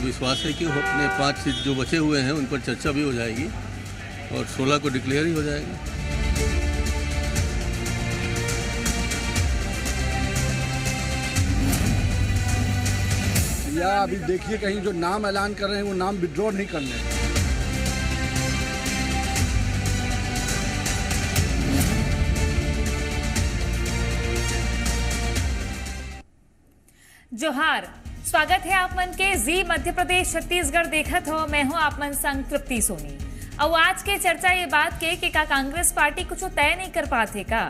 विश्वास है कि वो अपने 5 सीट जो बचे हुए हैं उन पर चर्चा भी हो जाएगी और 16 को डिक्लेयर ही हो जाएगा। या अभी देखिए कहीं जो नाम ऐलान कर रहे हैं वो नाम विड्रॉ नहीं करने हैं। जोहार, स्वागत है आप मन के जी मध्य प्रदेश छत्तीसगढ़ देखत हो। मैं हूं आप मन संग तृप्ति सोनी। और आज के चर्चा ये बात के कि का कांग्रेस पार्टी कुछ तय नहीं कर पाते का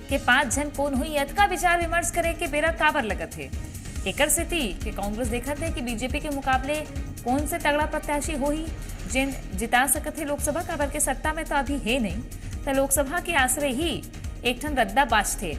कि 5 जन कौन हुई का विचार विमर्श करे के बेरा काबर लगत है। एकर स्थिति कि कांग्रेस देखत है कि बीजेपी के मुकाबले कौन से तगड़ा प्रत्याशी हो ही जिन जिता सकत है लोकसभा, काबर के सत्ता में तो अभी है नहीं, तो लोकसभा के आसरे ही एक ठन रद्दा बाज थे।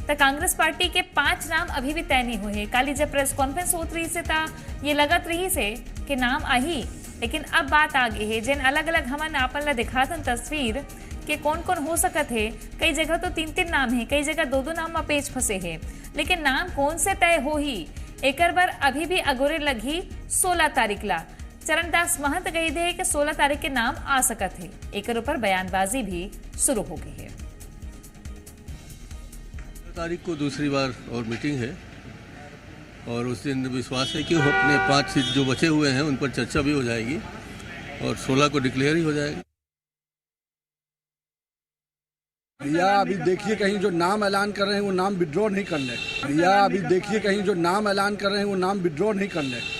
तो कांग्रेस पार्टी के 5 नाम अभी भी तय नहीं हुए। काली जब प्रेस कॉन्फ्रेंस होत रही से था ये लगत रही से कि नाम आही, लेकिन अब बात आगे है जिन अलग अलग हमन आपन ला दिखातन तस्वीर कि कौन कौन हो सकत है। कई जगह तो 3-3 नाम है, कई जगह 2-2 नाम में पेच फंसे है, लेकिन नाम कौन से तय हो ही एकर बार अभी भी अगोरे लगी 16 तारीख ला। चरणदास महंत कही दे कि 16 तारीख के नाम आ सकत है। एकर ऊपर बयानबाजी भी शुरू हो गई है। तारीख को दूसरी बार और मीटिंग है और उस दिन विश्वास है कि वो अपने 5 सीट जो बचे हुए हैं उन पर चर्चा भी हो जाएगी और 16 को डिक्लेयर ही हो जाएगा। या अभी देखिए कहीं जो नाम ऐलान कर रहे हैं वो नाम विड्रॉ नहीं करने हैं। या अभी देखिए कहीं जो नाम ऐलान कर रहे हैं वो नाम विड्रॉ नहीं करने हैं।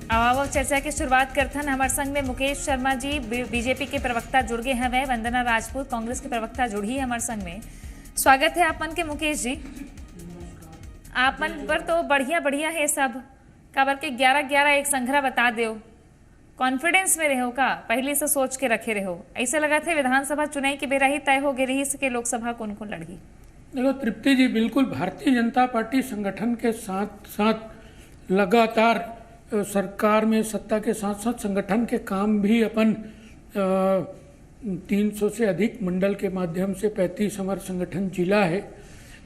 अब चर्चा की शुरुआत करथन हमारे संग में मुकेश शर्मा जी, बीजेपी के प्रवक्ता जुड़ गए हैं। वंदना राजपूत कांग्रेस के प्रवक्ता जुड़ी है हमारे संग में। स्वागत है आप मन के मुकेश जी। आप मन पर तो बढ़िया है सब, काबर के 11-11 एक संग्रह बता दो। कॉन्फिडेंस में रहो का, पहले से सोच के रखे रहो। ऐसे लगा थे विधानसभा चुनाव की बेरा ही तय हो गई रही कि लोकसभा कौन कौन लड़गी। देखो तृप्ति जी, बिल्कुल भारतीय जनता पार्टी संगठन के साथ साथ लगातार सरकार में सत्ता के साथ साथ संगठन के काम भी अपन 300 से अधिक मंडल के माध्यम से 35 हमारा संगठन जिला है,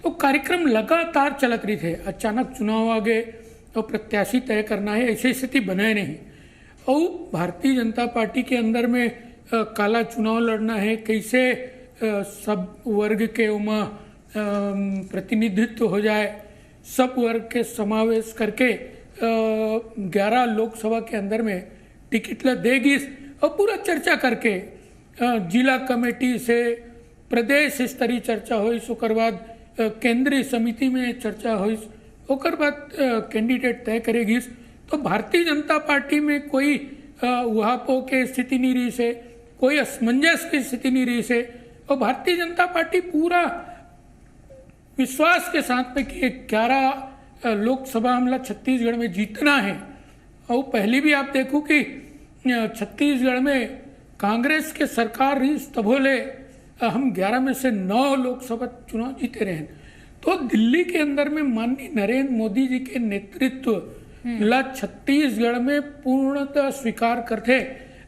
तो कार्यक्रम लगातार चलत रही थे। अचानक चुनाव आ गए तो प्रत्याशी तय करना है, ऐसी स्थिति बनाए नहीं। और भारतीय जनता पार्टी के अंदर में काला चुनाव लड़ना है, कैसे सब वर्ग के उमा प्रतिनिधित्व हो जाए, सब वर्ग के समावेश करके 11 लोकसभा के अंदर में टिकट ला देगी और पूरा चर्चा करके जिला कमेटी से प्रदेश स्तरीय चर्चा हुई, उसके बाद केंद्रीय समिति में चर्चा हुई, उसके बाद कैंडिडेट तय करेगी। तो भारतीय जनता पार्टी में कोई उहापोह के स्थिति नहीं रही से, कोई असमंजस की स्थिति नहीं रही से, और भारतीय जनता पार्टी पूरा विश्वास के साथ में कि 11 लोकसभा हमला छत्तीसगढ़ में जीतना है। और पहले भी आप देखो कि छत्तीसगढ़ में कांग्रेस के सरकार रही तब बोले हम 11 में से 9 लोकसभा चुनाव जीते रहे। तो दिल्ली के अंदर में माननीय नरेंद्र मोदी जी के नेतृत्व ला छत्तीसगढ़ में पूर्णतः स्वीकार करते।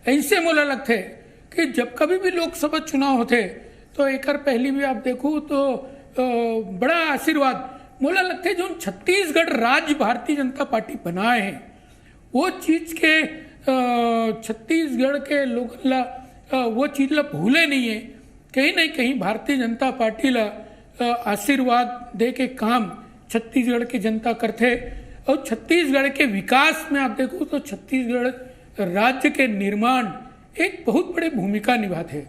ऐसे मोला लगते कि जब कभी भी लोकसभा चुनाव होते तो एक पहली भी आप देखो तो बड़ा आशीर्वाद मोला लगते जो छत्तीसगढ़ राज्य भारतीय जनता पार्टी बनाए हैं वो चीज के छत्तीसगढ़ के लोग ला वो चीज ला भूले नहीं है। कहीं ना कहीं भारतीय जनता पार्टी ला आशीर्वाद दे के काम छत्तीसगढ़ की जनता करते। और छत्तीसगढ़ के विकास में आप देखो तो छत्तीसगढ़ राज्य के निर्माण एक बहुत बड़ी भूमिका निभाते।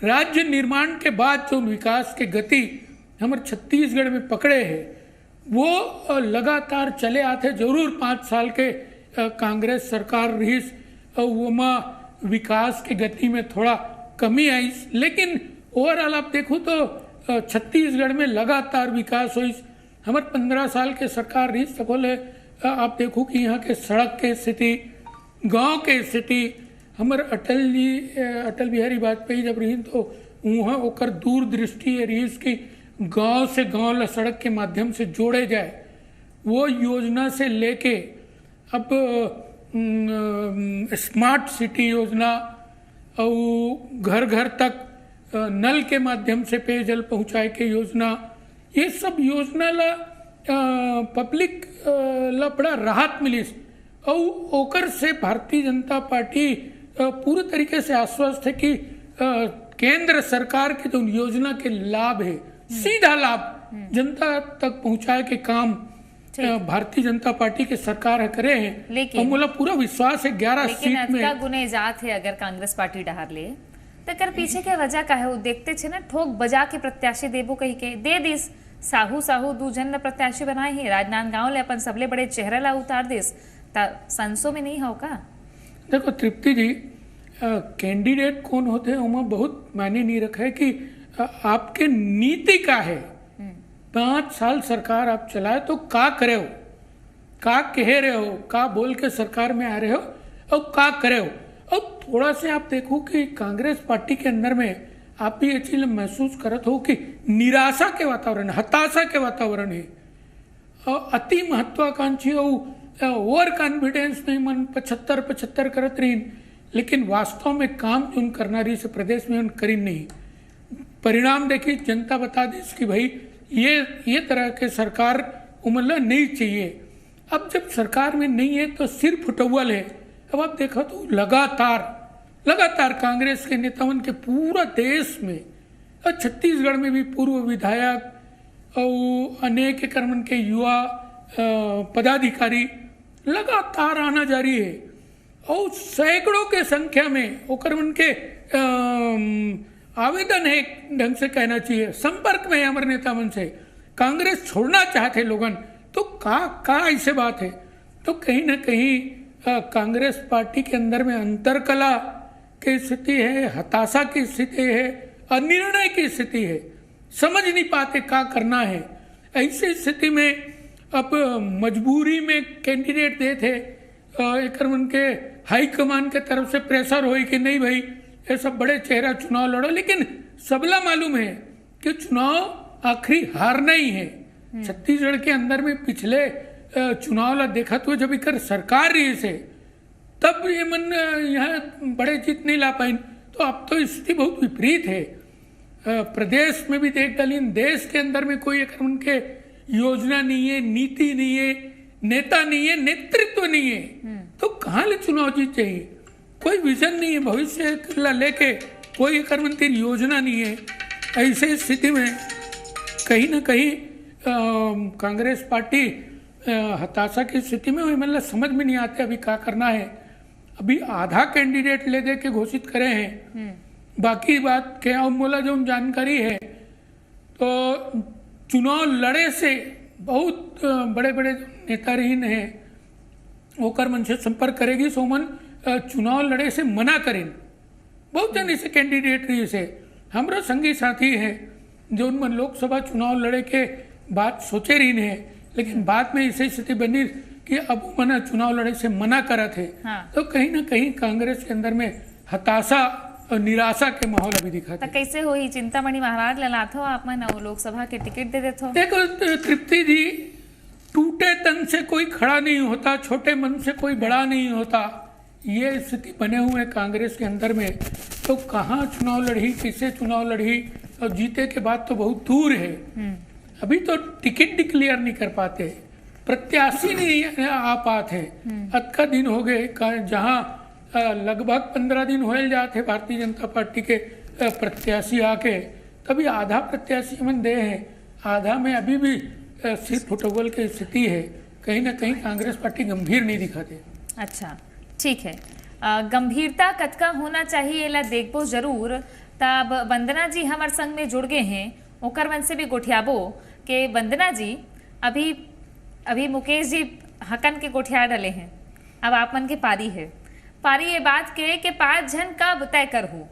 राज्य निर्माण के बाद जो विकास के गति हमारे छत्तीसगढ़ में पकड़े हैं वो लगातार चले आते। जरूर 5 साल के कांग्रेस सरकार रही वो विकास के गति में थोड़ा कमी आई, लेकिन ओवरऑल आप देखो तो छत्तीसगढ़ में लगातार विकास हुई। हमारे 15 साल के सरकार रही तो बोले आप देखो कि यहाँ के सड़क के स्थिति, गांव के स्थिति, हमारे अटल बिहारी वाजपेयी जब रही तो वहाँ ओकर दूरदृष्टि रही कि गांव से गांव ला सड़क के माध्यम से जोड़े जाए। वो योजना से लेके अब स्मार्ट सिटी योजना और घर घर तक नल के माध्यम से पेयजल पहुंचाए के योजना, ये सब योजना ला पब्लिक ला बड़ा राहत मिलिस और ओकर से भारतीय जनता पार्टी पूरे तरीके से आश्वस्त है कि केंद्र सरकार के जो योजना के लाभ है सीधा लाभ जनता तक पहुंचाए के काम भारतीय जनता पार्टी के सरकार करे हैं। लेकिन और मुझे पूरा विश्वास है 11 सीट में गुने जात है अगर कांग्रेस पार्टी डहार ले तो कर पीछे के वजह का है वो देखते छे ना ठोक बजा के प्रत्याशी देबो कही के दे दिस साहू साहू दू जन प्रत्याशी बनाए हैं राजनांदगांव ले अपन सबले बड़े चेहरा ला उतार दिस ता संसो में नहीं हो का। देखो तृप्ति जी कैंडिडेट कौन होते हैं उनमें बहुत मायने नहीं रखा है कि आपके नीति का है 5 साल सरकार आप चलाए तो का करे हो का कह रहे हो का बोल के सरकार में आ रहे हो और का करे हो। अब थोड़ा से आप देखो कि कांग्रेस पार्टी के अंदर में आप भी ये चीज महसूस करत हो कि निराशा के वातावरण हताशा के वातावरण है और अति महत्वाकांक्षी और ओवर कॉन्फिडेंस में मन 75 करत रही लेकिन वास्तव में काम जो करना रही से प्रदेश में उन करी नहीं। परिणाम देखिए जनता बता दी कि भाई ये तरह के सरकार उमला नहीं चाहिए। अब जब सरकार में नहीं है तो सिर फुटवल है। अब आप देखो तो लगातार कांग्रेस के नेताओं के पूरा देश में और छत्तीसगढ़ में भी पूर्व विधायक और अनेक कर्मन के युवा पदाधिकारी लगातार आना जारी है और सैकड़ों के संख्या में ओकरमन के आवेदन है ढंग से कहना चाहिए संपर्क में हमारे नेता मन से कांग्रेस छोड़ना चाहते लोगन तो का ऐसे बात है तो कहीं ना कहीं कांग्रेस पार्टी के अंदर में अंतरकला की स्थिति है हताशा की स्थिति है अनिर्णय की स्थिति है समझ नहीं पाते क्या करना है। ऐसी स्थिति में अब मजबूरी में कैंडिडेट दे थे एक के हाईकमान के तरफ से प्रेशर हो कि नहीं भाई ये सब बड़े चेहरा चुनाव लड़ो लेकिन सबला मालूम है कि चुनाव आखिरी हारना ही है। छत्तीसगढ़ के अंदर में पिछले चुनाव ला देखा तो जब इकर सरकार रही से तब ये मन यहाँ बड़े जीत नहीं ला पाई तो अब तो स्थिति बहुत विपरीत है। प्रदेश में भी देख डाली देश के अंदर में कोई एक उनके योजना नहीं है नीति नहीं है नेता नहीं है नेतृत्व नहीं है तो कहाँ ले चुनाव जीत चाहिए। कोई विजन नहीं है भविष्य लेके कोई कर्मंत्री योजना नहीं है। ऐसे स्थिति में कहीं ना कहीं कांग्रेस पार्टी हताशा की स्थिति में मतलब समझ में नहीं आते अभी क्या करना है। अभी आधा कैंडिडेट ले दे के घोषित करे हैं बाकी बात क्या मोला जो जानकारी है तो चुनाव लड़े से बहुत बड़े बड़े नेता रहीन है होकर मन से संपर्क करेगी सोमन चुनाव लड़े से मना करें बहुत जन इसे कैंडिडेट रही से हमारा संगी साथी है जो उन लोकसभा चुनाव लड़े के बात सोचे रही है लेकिन बाद में ऐसी स्थिति बनी कि अब मना चुनाव लड़े से मना करा थे। हाँ। तो कहीं ना कहीं कांग्रेस के अंदर में हताशा और निराशा के माहौल अभी दिखा था। कैसे हो ही चिंतामणि महाराज ललाथो आप मन लोकसभा के टिकट दे देते हो। देखो तृप्ति जी टूटे तन से कोई खड़ा नहीं होता छोटे मन से कोई बड़ा नहीं होता ये स्थिति बने हुए कांग्रेस के अंदर में तो कहाँ चुनाव लड़ी किसे चुनाव लड़ी और जीते के बाद तो बहुत दूर है। अभी तो टिकट डिक्लेयर नहीं कर पाते प्रत्याशी नहीं आ पाते अतका दिन हो गए जहाँ लगभग 15 दिन हो जाते भारतीय जनता पार्टी के प्रत्याशी आके तभी आधा प्रत्याशी मन दे है आधा में अभी भी सिर फुटबॉल की स्थिति है। कहीं ना कहीं कांग्रेस पार्टी गंभीर नहीं दिखाते। अच्छा ठीक है गंभीरता कतका होना चाहिए ला देखबो जरूर। तब वंदना जी हमारे संग में जुड़ गए हैं ओकर मन से भी गोठियाबो के वंदना जी अभी मुकेश जी हकन के गोठिया डले हैं अब आप मन के पारी ये बात के 5 जन कब तय कर हो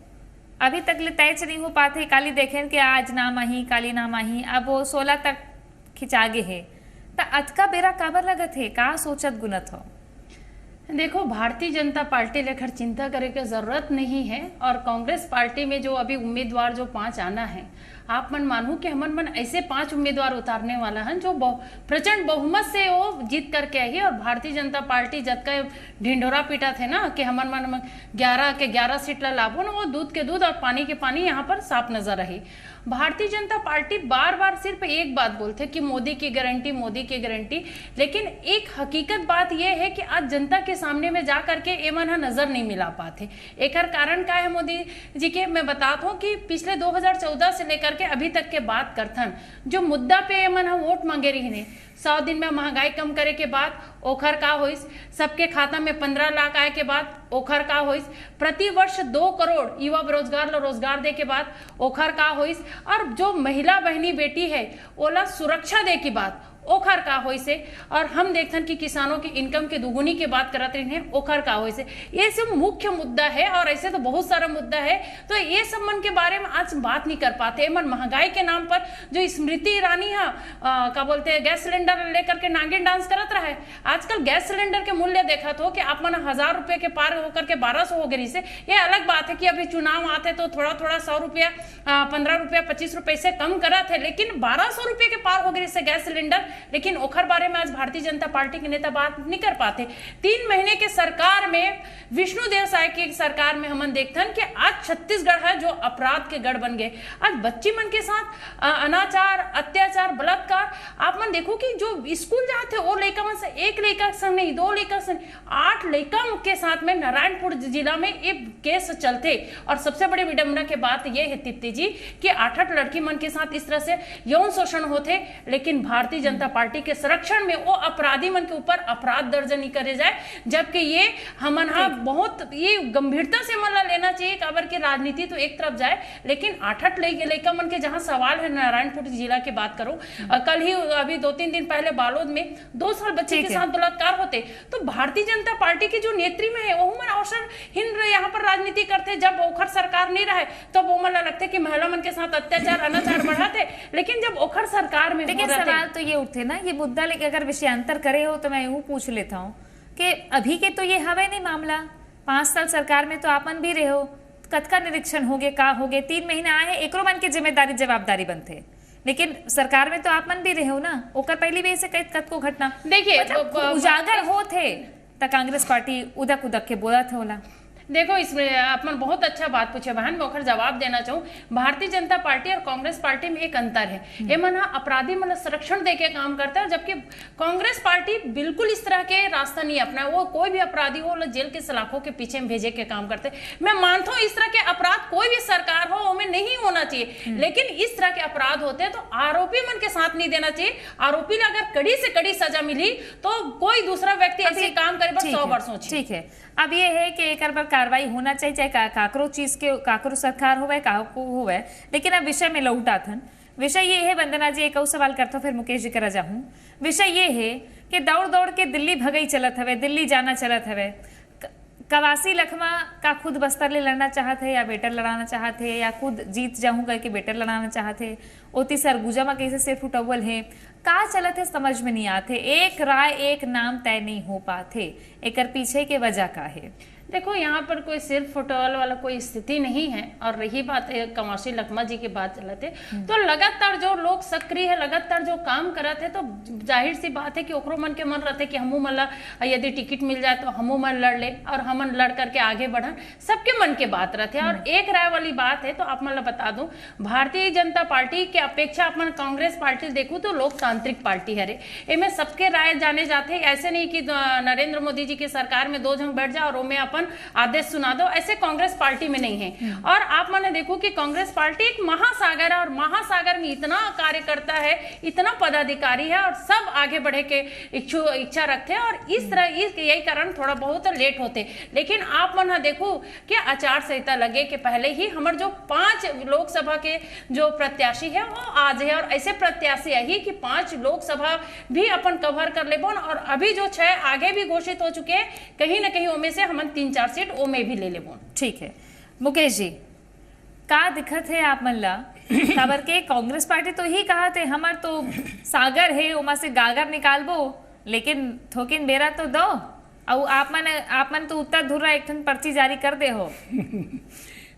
अभी तक ले तय नहीं हो पाते काली देखें कि आज नाम आही काली नाम आही अब वो 16 तक खिंचागे है तो अतका बेरा काबर लगत है का सोचत गुनत हो। देखो भारतीय जनता पार्टी लेकर चिंता करे की जरूरत नहीं है और कांग्रेस पार्टी में जो अभी उम्मीदवार जो 5 आना है आप मन मानू कि हमन मन ऐसे 5 उम्मीदवार उतारने वाला हैं जो प्रचंड बहुमत से वो जीत करके आई है। और भारतीय जनता पार्टी जब का ढिंढोरा पीटा थे ना कि हमन मन 11 के 11 सीट ला लाभो ना, वो दूध के दूध और पानी के पानी यहाँ पर साफ नजर रही। भारतीय जनता पार्टी बार बार सिर्फ एक बात बोलते कि मोदी की गारंटी, मोदी की गारंटी, लेकिन एक हकीकत बात यह है कि आज जनता के सामने में जा करके एमन नजर नहीं मिला पाते। एक कारण क्या है मोदी जी के, मैं बताता हूँ कि पिछले 2014 से लेकर के अभी तक के बात करथन जो मुद्दा पे एमन वोट मांगे रही ने, 100 दिन में महंगाई कम करे के बाद ओखर का होइस, सबके खाता में 15 लाख आए के बाद ओखर का होइस, प्रति वर्ष 2 करोड़ युवा बेरोजगार लो रोजगार दे के बाद ओखर का होइस, और जो महिला बहनी बेटी है ओला सुरक्षा दे की बात ओखर का होई से, और हम देखथन कि किसानों की इनकम के दुगुनी की बात करत रही हैं ओखर का होई से। ये सब मुख्य मुद्दा है और ऐसे तो बहुत सारा मुद्दा है, तो ये सब मन के बारे में आज बात नहीं कर पाते। मन महंगाई के नाम पर जो स्मृति ईरानी है क्या बोलते हैं गैस सिलेंडर लेकर के नागिन डांस करत रहा है। आजकल गैस सिलेंडर के मूल्य देखा तो कि आप मन 1000 रुपए के पार होकर के 1200 हो गई से। ये अलग बात है कि अभी चुनाव आते तो थोड़ा थोड़ा 100 रुपया 15 रुपया 25 रुपए से कम करा थे, लेकिन 1200 रुपए के पार हो गई से गैस सिलेंडर। लेकिन ओखर बारे में आज भारतीय जनता पार्टी के नेता बात नहीं कर पाते। 3 महीने के सरकार में विष्णुदेव साय की सरकार में हम देखते कि आज छत्तीसगढ़ है जो अपराध के गढ़ बन गए। आज बच्ची मन के साथ अनाचार, अत्याचार, बलात्कार, आप मन देखो कि जो स्कूल जाते वो लड़का मन से एक लड़का संग नहीं, 2 लड़का संग 8 लड़का के साथ में नारायणपुर जिला में एक केस चलते। और सबसे बड़ी विडंबना की बात यह है तृप्ति जी कि 8 लड़की मन के साथ इस तरह से यौन शोषण होते, लेकिन भारतीय जनता पार्टी के संरक्षण में वो अपराधी मन के ऊपर अपराध दर्ज नहीं करे जाए, जबकि ये हमन बहुत ये गंभीरता से मन लेना चाहिए। काबर की राजनीति तो एक तरफ जाए, लेकिन 8 लड़का मन के जहां सवाल है नारायणपुर जिला की बात करो, कल ही अभी 2-3 दिन पहले बालोद में 2 साल बच्चे के साथ बलात्कार होते, तो भारतीय जनता पार्टी की जो नेत्री में है वो मन अवसर हिंद यहाँ पर राजनीति करते। जब ओखर सरकार नहीं रहे तो वो मन लगते कि महिला मन के साथ अत्याचार अनाचार बढ़ाते, लेकिन जब ओखर सरकार में लेकिन सवाल तो ये उठे ना, ये मुद्दा लेके अगर विषयांतर करे हो तो मैं यूं पूछ लेता हूँ कि अभी के तो ये हवे नहीं मामला, 5 साल सरकार में तो आपन भी रहे हो, कतका निरीक्षण हो गए, का हो गए, 3 महीने आए हैं, एकरो मन की जिम्मेदारी जवाबदारी बनते, लेकिन सरकार में तो आप मन भी रहे हो ना, ओकर पहली भी ऐसे कत को घटना देखिए उजागर हो थे तो कांग्रेस पार्टी उदक उदक के बोला था होला। देखो इसमें आपने बहुत अच्छा बात पूछे बहन, मैं ओखर जवाब देना चाहूँ। भारतीय जनता पार्टी और कांग्रेस पार्टी में एक अंतर है, ये मन अपराधी मतलब संरक्षण देके काम करता है, जबकि कांग्रेस पार्टी बिल्कुल इस तरह के रास्ता नहीं अपना, वो कोई भी अपराधी हो जेल के सलाखों के पीछे में भेजे के काम करते। मैं मानता हूँ इस तरह के अपराध कोई भी सरकार हो उनमें नहीं होना चाहिए, लेकिन इस तरह के अपराध होते हैं तो आरोपी मन के साथ नहीं देना चाहिए। आरोपी ने अगर कड़ी से कड़ी सजा मिली तो कोई दूसरा व्यक्ति ऐसे काम करे बस 100 वर्षों। ठीक है, अब ये है कि एक पर कार्रवाई होना चाहिए, चाहे काकरो चीज के काकरो सरकार होवे काको होवे, लेकिन अब विषय में लौटा थन। विषय ये है वंदना जी, एक और सवाल करता फिर मुकेश जी करा जाऊं। विषय ये है कि दौड़ दौड़ के दिल्ली भगई चलत हवे, दिल्ली जाना चलत हवे। कवासी लखमा का खुद बस्तर ले लड़ना चाहते या बेटर लड़ाना चाहते, या खुद जीत जाऊं करके बेटर लड़ाना चाहते, ओती सरगुजा में कैसे सिर्फ उठवल है, का चलत है समझ में नहीं आते, एक राय एक नाम तय नहीं हो पाते, एक पीछे के वजह का है। देखो यहाँ पर कोई सिर्फ फुटबॉल वाला कोई स्थिति नहीं है। और रही बात कवासी लखमा जी की बात चलते तो लगातार जो लोग सक्रिय है, लगातार जो काम करते हैं, तो जाहिर सी बात है कि ओकरो मन के मन रहते कि हमू मन यदि टिकट मिल जाए तो हमू मन लड़ ले और हमन लड़ करके आगे बढ़न, सबके मन के बात रहते हैं। और एक राय वाली बात है तो आप मन बता दूं, भारतीय जनता पार्टी के अपेक्षा आप मन कांग्रेस पार्टी देखूं तो लोकतांत्रिक पार्टी है, इनमें सबके राय जाने जाते। ऐसे नहीं कि नरेंद्र मोदी जी की सरकार में 2 जन बैठ जाए और उनमें अपन आदेश सुना दो, ऐसे कांग्रेस पार्टी में नहीं है। और आप मैंने देखो कि कांग्रेस पार्टी एक महासागर है और महासागर में इतना कार्यकर्ता है, इतना पदाधिकारी है और सब आगे बढ़े के इच्छा रखते हैं, और इस तरह यही कारण थोड़ा बहुत लेट होते। लेकिन आप मन देखो कि आचार संहिता लगे के पहले ही हमारे जो 5 लोकसभा के जो प्रत्याशी है वो आज है, और ऐसे प्रत्याशी है कि 5 लोकसभा भी अपन कवर कर ले, और अभी जो 6 आगे भी घोषित हो चुके हैं, कहीं ना कहीं उनमें से हम 3-4 सीट ओ में भी ले ले। ठीक है मुकेश जी, का दिक्कत है आप मन ला खबर के कांग्रेस पार्टी तो ही कहा थे हमार तो सागर है उमा से गागर निकालबो, लेकिन थोकिन बेरा तो दो, और आप मन तो उत्तर धुर्रा एक पर्ची जारी कर दे हो।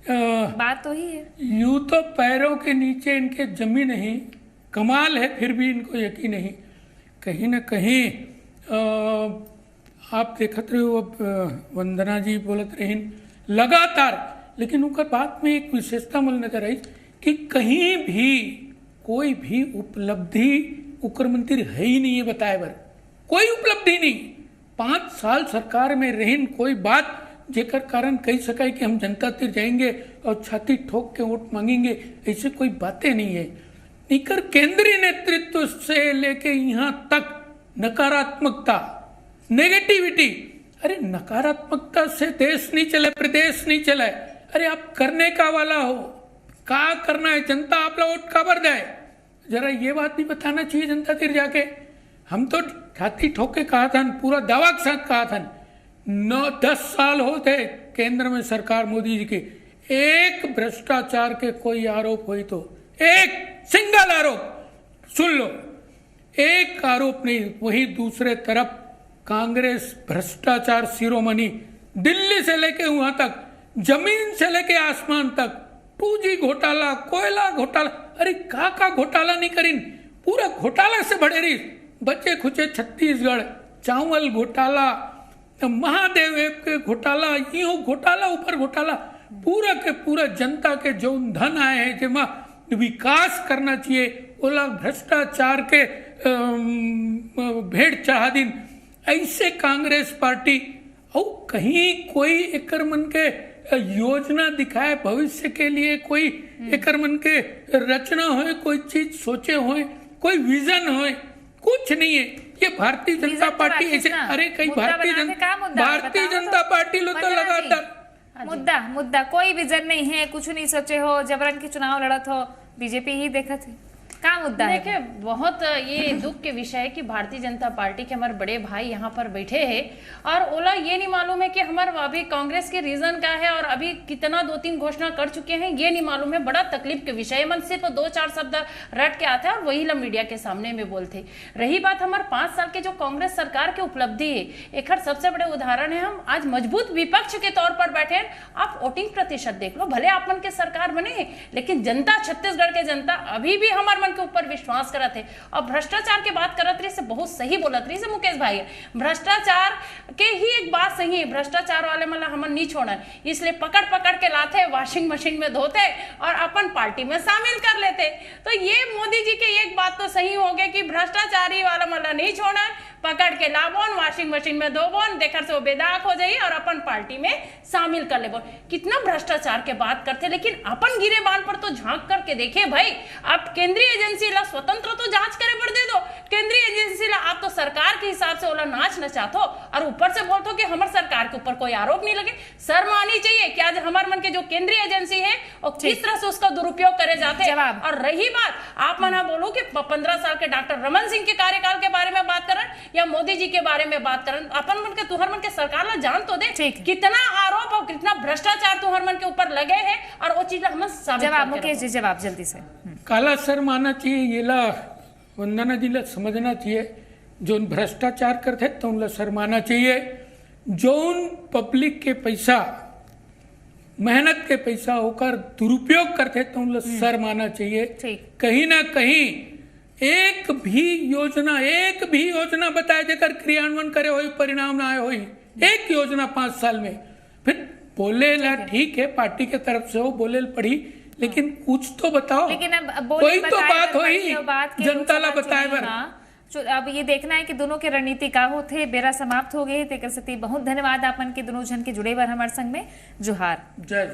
बात तो ही है। यूं तो पैरों के नीचे इनके जमीन नहीं, कमाल है, फिर भी इनको यकीन नहीं। कहीं ना कहीं आप देखते रहे हो, वंदना जी बोलत रही लगातार, लेकिन उनका बात में एक विशेषता मुझे नजर आई कि कहीं भी कोई भी उपलब्धि उकर मंत्री है ही नहीं है, बताए बर कोई उपलब्धि नहीं। 5 साल सरकार में रहीन, कोई बात जेकर कारण कही सकाय कि हम जनता तिर जाएंगे और छाती ठोक के वोट मांगेंगे, ऐसे कोई बातें नहीं है। निकर केंद्रीय नेतृत्व से लेके यहाँ तक नकारात्मकता, नेगेटिविटी। अरे नकारात्मकता से देश नहीं चले, प्रदेश नहीं चले। अरे आप करने का वाला हो, क्या करना है, जनता आप लोग वोट काबर जाए, जरा ये बात भी बताना चाहिए जनता तिर जाके। हम तो छाती ठोक के कहा था, पूरा दावा के साथ कहा था, 9-10 साल होते केंद्र में सरकार मोदी जी की, एक भ्रष्टाचार के कोई आरोप हुई तो एक सिंगल आरोप सुन लो, एक आरोप नहीं। वही दूसरे तरफ कांग्रेस भ्रष्टाचार शिरोमणि, दिल्ली से लेके वहां तक, जमीन से लेके आसमान तक, 2G घोटाला, कोयला घोटाला, अरे का घोटाला नहीं करीन, पूरा घोटाला से बढ़े रही। बच्चे खुचे छत्तीसगढ़, चावल घोटाला, महादेव के घोटाला, यूं घोटाला ऊपर घोटाला, पूरा के पूरा जनता के जो धन आए हैं जिमा विकास करना चाहिए, ओला भ्रष्टाचार के भेड़ चढ़ा दिन। ऐसे कांग्रेस पार्टी और कहीं कोई एकर मन के योजना दिखाए भविष्य के लिए, कोई एकर मन के रचना हो, कोई चीज सोचे हो, कोई विजन हो, कुछ नहीं है। ये भारतीय जनता पार्टी ऐसे, अरे कहीं भारतीय जनता पार्टी लो तो लगातार मुद्दा कोई विजन नहीं है, कुछ नहीं सोचे हो, जबरन की चुनाव लड़त हो, बीजेपी ही देखत है, क्या मुद्दा है? देखिए बहुत ये दुख के विषय है कि भारतीय जनता पार्टी के हमारे बड़े भाई यहाँ पर बैठे हैं और ओला ये नहीं मालूम है कि हमारे अभी कांग्रेस के रीजन क्या है और अभी कितना 2-3 घोषणा कर चुके हैं, ये नहीं मालूम है। बड़ा तकलीफ के विषय है। मन सिर्फ 2-4 शब्द रट के आते हैं और वही ला मीडिया के सामने में बोलते। रही बात हमारे 5 साल के जो कांग्रेस सरकार की उपलब्धि है, एक सबसे बड़े उदाहरण है, हम आज मजबूत विपक्ष के तौर पर बैठे हैं। आप वोटिंग प्रतिशत देख लो, भले आप मन के सरकार बने लेकिन जनता, छत्तीसगढ़ के जनता अभी भी हमारे मन के ऊपर विश्वास करत है। और भ्रष्टाचार के बात करत रही से बहुत सही बोलत रही से मुकेश भाई, भ्रष्टाचार के ही एक बात सही है, भ्रष्टाचार वाले मतलब हम नहीं छोड़े, इसलिए पकड़ के लाते, वॉशिंग मशीन में धोते और अपन पार्टी में शामिल कर लेते। तो ये मोदी जी के एक बात तो सही हो गया कि भ्रष्टाचारी वाला मतलब नहीं छोड़ा, पकड़ के लाबोन, वॉशिंग मशीन में धोबोन, देखकर से वो बेदाग हो जाइए और अपन पार्टी में शामिल कर ले। कितना भ्रष्टाचार के बात करते, लेकिन अपन गिरेबान पर तो झांक करके देखिए भाई। आप केंद्रीय एजेंसी ला स्वतंत्र तो जांच करे पर दे दो, केंद्रीय एजेंसी ला आप तो सरकार के हिसाब से ओला नाच नचातो और ऊपर से बोलते हो कि हमारे सरकार के ऊपर कोई आरोप नहीं लगे। शर्म आनी चाहिए कि आज हमारे मन के जो केंद्रीय एजेंसी है और किस तरह से उसका दुरुपयोग करे जाते हैं। और रही बात, आप मना बोलो कि 15 साल के डॉक्टर रमन सिंह के कार्यकाल के बारे में बात करें या मोदी जी के बारे में बात करें, अपन मन के तुहर मन के सरकार ला जान तो दे कितना आरोप और कितना भ्रष्टाचार तुहर मन के ऊपर लगे हैं और वो चीज हम जवाब मुकेश जी, जवाब जल्दी से। काला सर माना चाहिए, ये ला वंदना जी ला समझना चाहिए, जो भ्रष्टाचार करते तो उनला सर माना चाहिए। जो पब्लिक के पैसा, मेहनत के पैसा होकर दुरुपयोग करते तो उनला सर माना चाहिए। कहीं ना कहीं एक भी योजना बताए देकर क्रियान्वयन करे हो, परिणाम ना आए हो, एक योजना 5 साल में, फिर बोले ला ठीक है पार्टी के तरफ से हो, बोले पड़ी, लेकिन कुछ तो बताओ, लेकिन अब कोई तो बात हो ही, जनता ला बताए बर। अब ये देखना है कि दोनों के रणनीति का होते, बेरा समाप्त हो गए। तेकर सती बहुत धन्यवाद आपन के दोनों जन के जुड़े बर हमारे संग में। जोहार। जय